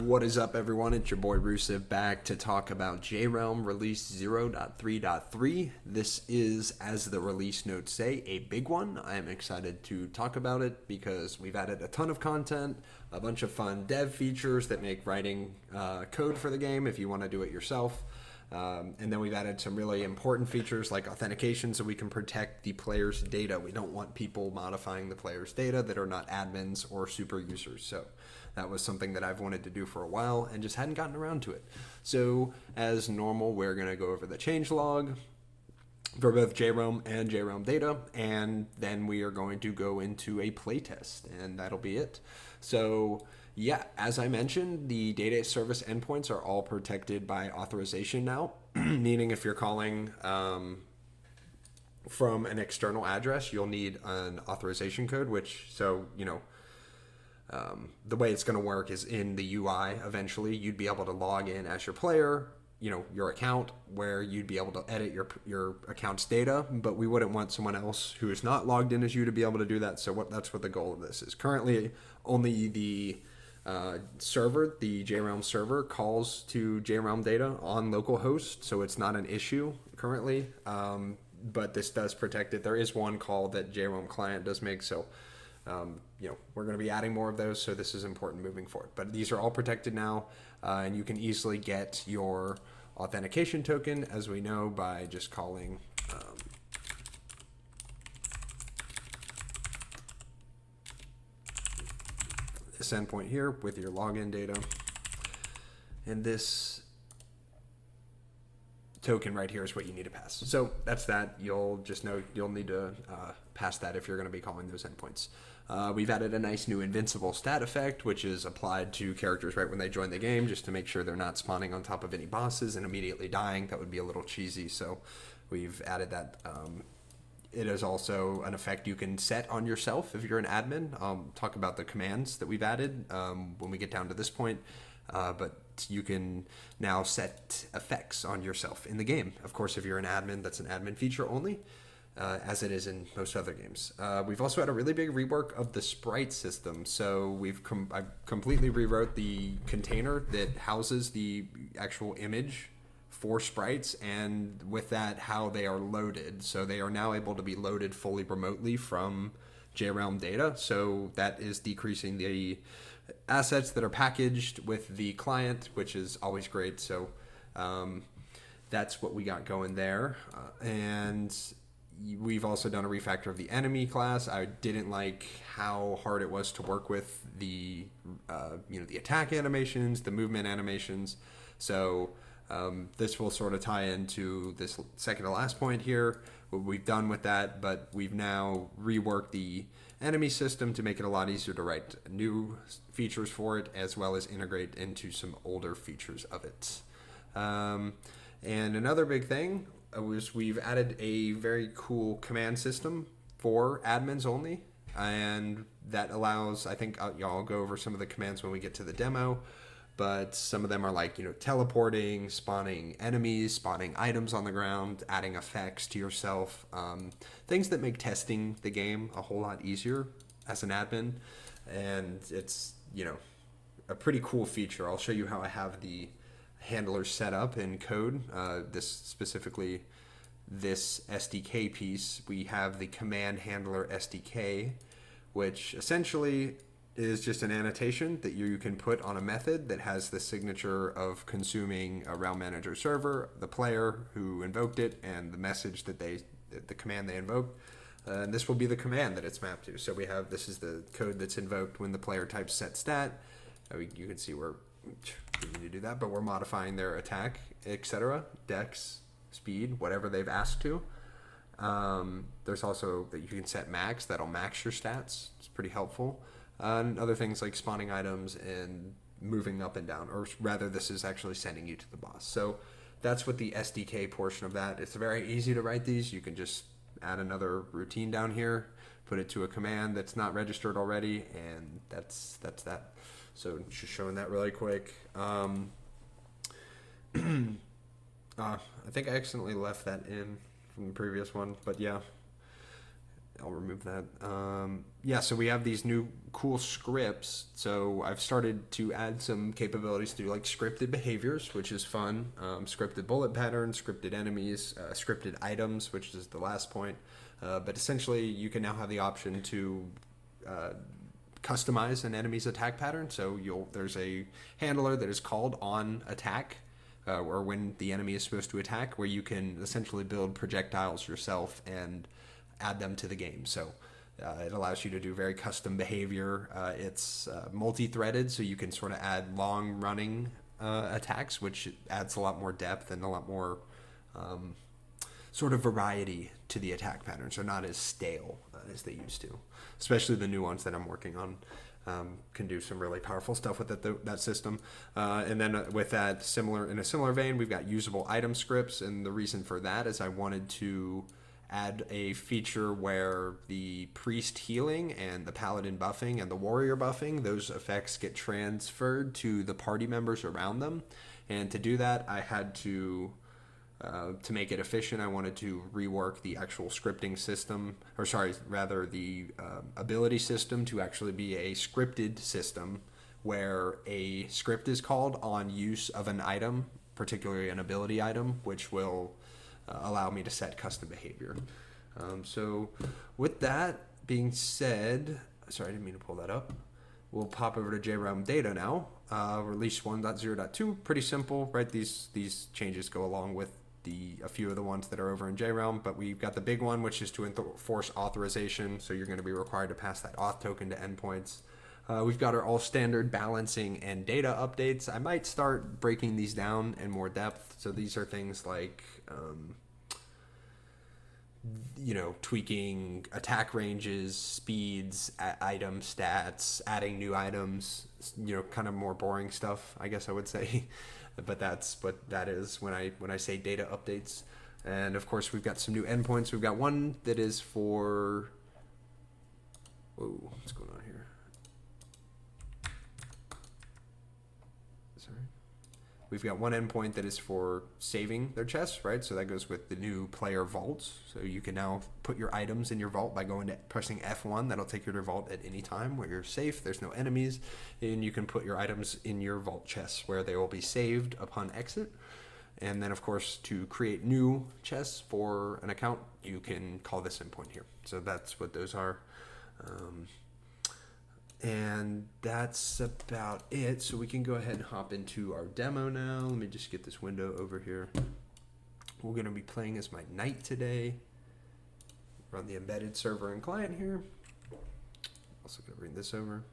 What is up, everyone? It's your boy Rusev back to talk about JRealm release 0.3.3. This is, as the release notes say, a big one. I am excited to talk about it because we've added a ton of content, a bunch of fun dev features that make writing code for the game if you want to do it yourself. And then we've added some really important features like authentication so we can protect the player's data. We don't want people modifying the player's data that are not admins or super users. So that was something that I've wanted to do for a while and just hadn't gotten around to it. So as normal, we're going to go over the changelog for both JRealm and JRealm data, and then we are going to go into a playtest, and that'll be it. So yeah, as I mentioned, the data service endpoints are all protected by authorization now, meaning if you're calling from an external address, you'll need an authorization code, the way it's going to work is in the UI. Eventually, you'd be able to log in as your player, your account, where you'd be able to edit your account's data, but we wouldn't want someone else who is not logged in as you to be able to do that. So that's what the goal of this is. Currently, only the server, the JRealm server, calls to JRealm data on localhost, so it's not an issue currently. But this does protect it. There is one call that JRealm client does make, so we're going to be adding more of those, so this is important moving forward. But these are all protected now, and you can easily get your authentication token, as we know, by just calling this endpoint here with your login data. And this token right here is what you need to pass. So that's that. You'll just know you'll need to pass that if you're going to be calling those endpoints. We've added a nice new invincible stat effect, which is applied to characters right when they join the game, just to make sure they're not spawning on top of any bosses and immediately dying. That would be a little cheesy, so we've added that. It is also an effect you can set on yourself if you're an admin. Talk about the commands that we've added when we get down to this point. But you can now set effects on yourself in the game. Of course, if you're an admin, that's an admin feature only, as it is in most other games. We've also had a really big rework of the sprite system. So I completely rewrote the container that houses the actual image for sprites, and with that, how they are loaded. So they are now able to be loaded fully remotely from JRealm data. So that is decreasing the assets that are packaged with the client, which is always great. So that's what we got going there. And we've also done a refactor of the enemy class. I didn't like how hard it was to work with the the attack animations, the movement animations. So this will sort of tie into this second to last point here, what we've done with that, but we've now reworked the enemy system to make it a lot easier to write new features for it, as well as integrate into some older features of it. And another big thing was we've added a very cool command system for admins only, and that allows, I think I'll go over some of the commands when we get to the demo, but some of them are like, teleporting, spawning enemies, spawning items on the ground, adding effects to yourself, things that make testing the game a whole lot easier as an admin. And it's, a pretty cool feature. I'll show you how I have the handlers set up in code. This SDK piece, we have the command handler SDK, which essentially is just an annotation that you can put on a method that has the signature of consuming a Realm Manager server, the player who invoked it, and the message that the command they invoked. And this will be the command that it's mapped to. So this is the code that's invoked when the player types set stat. You can see we need to do that, but we're modifying their attack, etc., dex, speed, whatever they've asked to. There's also that you can set max. That'll max your stats. It's pretty helpful. And other things like spawning items and moving up and down, or rather this is actually sending you to the boss. So that's what the SDK portion of that. It's very easy to write these. You can just add another routine down here, put it to a command that's not registered already, and that's that. So just showing that really quick. I think I accidentally left that in from the previous one, but yeah. I'll remove that. Yeah, so we have these new cool scripts. So I've started to add some capabilities to like scripted behaviors, which is fun. Scripted bullet patterns, scripted enemies, scripted items, which is the last point. But essentially, you can now have the option to customize an enemy's attack pattern. So there's a handler that is called on attack, or when the enemy is supposed to attack, where you can essentially build projectiles yourself and add them to the game. So it allows you to do very custom behavior. It's multi-threaded, so you can sort of add long-running attacks, which adds a lot more depth and a lot more sort of variety to the attack pattern. So not as stale as they used to. Especially the new ones that I'm working on can do some really powerful stuff with that system. And then with that, in a similar vein, we've got usable item scripts, and the reason for that is I wanted to add a feature where the priest healing and the paladin buffing and the warrior buffing, those effects get transferred to the party members around them. And to do that, I had to make it efficient, I wanted to rework the actual scripting system, or the ability system to actually be a scripted system where a script is called on use of an item, particularly an ability item, which will allow me to set custom behavior. So with that being said, sorry, I didn't mean to pull that up. We'll pop over to JRealm data now. Release 1.0.2, pretty simple, right? These changes go along with a few of the ones that are over in JRealm, but we've got the big one, which is to enforce authorization. So you're going to be required to pass that auth token to endpoints. We've got our all standard balancing and data updates. I might start breaking these down in more depth. So these are things like, tweaking attack ranges, speeds, item stats, adding new items, kind of more boring stuff, I guess I would say. But that's what that is when I say data updates. And of course, we've got some new endpoints. We've got one that is for, whoa, what's going on here? Sorry. We've got one endpoint that is for saving their chests, right? So that goes with the new player vaults. So you can now put your items in your vault by pressing F1. That'll take you to your vault at any time where you're safe. There's no enemies. And you can put your items in your vault chests where they will be saved upon exit. And then, of course, to create new chests for an account, you can call this endpoint here. So that's what those are. And that's about it. So we can go ahead and hop into our demo now. Let me just get this window over here. We're going to be playing as my knight today. We're on the embedded server and client here. Also going to bring this over.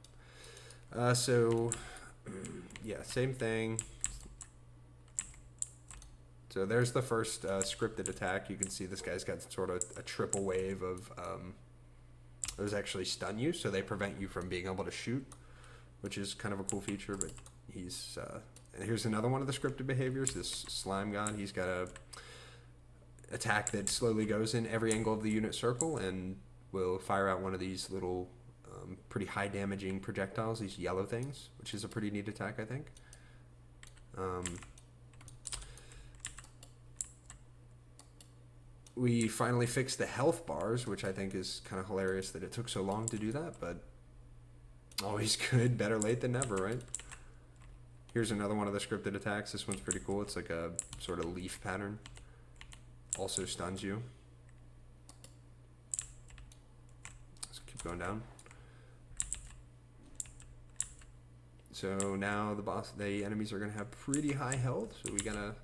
Yeah, same thing. So there's the first scripted attack. You can see this guy's got sort of a triple wave of... those actually stun you, so they prevent you from being able to shoot, which is kind of a cool feature. But he's and here's another one of the scripted behaviors. This slime god, he's got a attack that slowly goes in every angle of the unit circle and will fire out one of these little pretty high damaging projectiles, these yellow things, which is a pretty neat attack, I think. We finally fixed the health bars, which I think is kind of hilarious that it took so long to do that, but always good. Better late than never, right? Here's another one of the scripted attacks. This one's pretty cool. It's like a sort of leaf pattern. Also stuns you. Let's keep going down. So now the enemies are going to have pretty high health, so we got to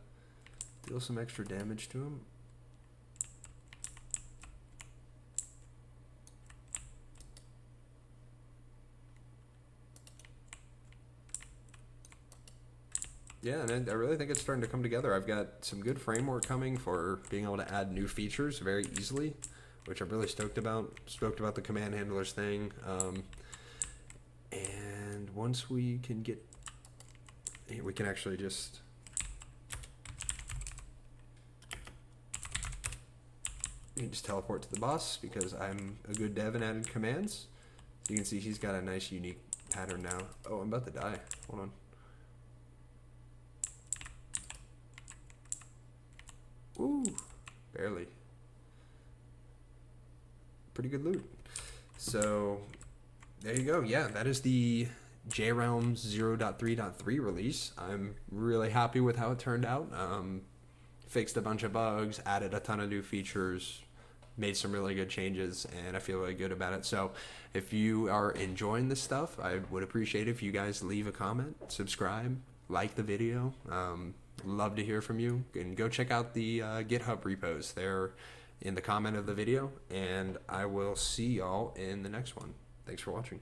deal some extra damage to them. Yeah, and I really think it's starting to come together. I've got some good framework coming for being able to add new features very easily, which I'm really stoked about. Stoked about the command handlers thing. And once we can get... we can actually just... you can just teleport to the boss because I'm a good dev and added commands. You can see he's got a nice unique pattern now. Oh, I'm about to die. Hold on. Ooh, barely. pretty good loot. So there you go. Yeah, that is the JRealm 0.3.3 release. I'm really happy with how it turned out. Fixed a bunch of bugs, added a ton of new features, made some really good changes, and I feel really good about it. So if you are enjoying this stuff, I would appreciate it if you guys leave a comment, subscribe, like the video. Love to hear from you. And go check out the GitHub repos. They're in the comment of the video, and I will see y'all in the next one. Thanks for watching.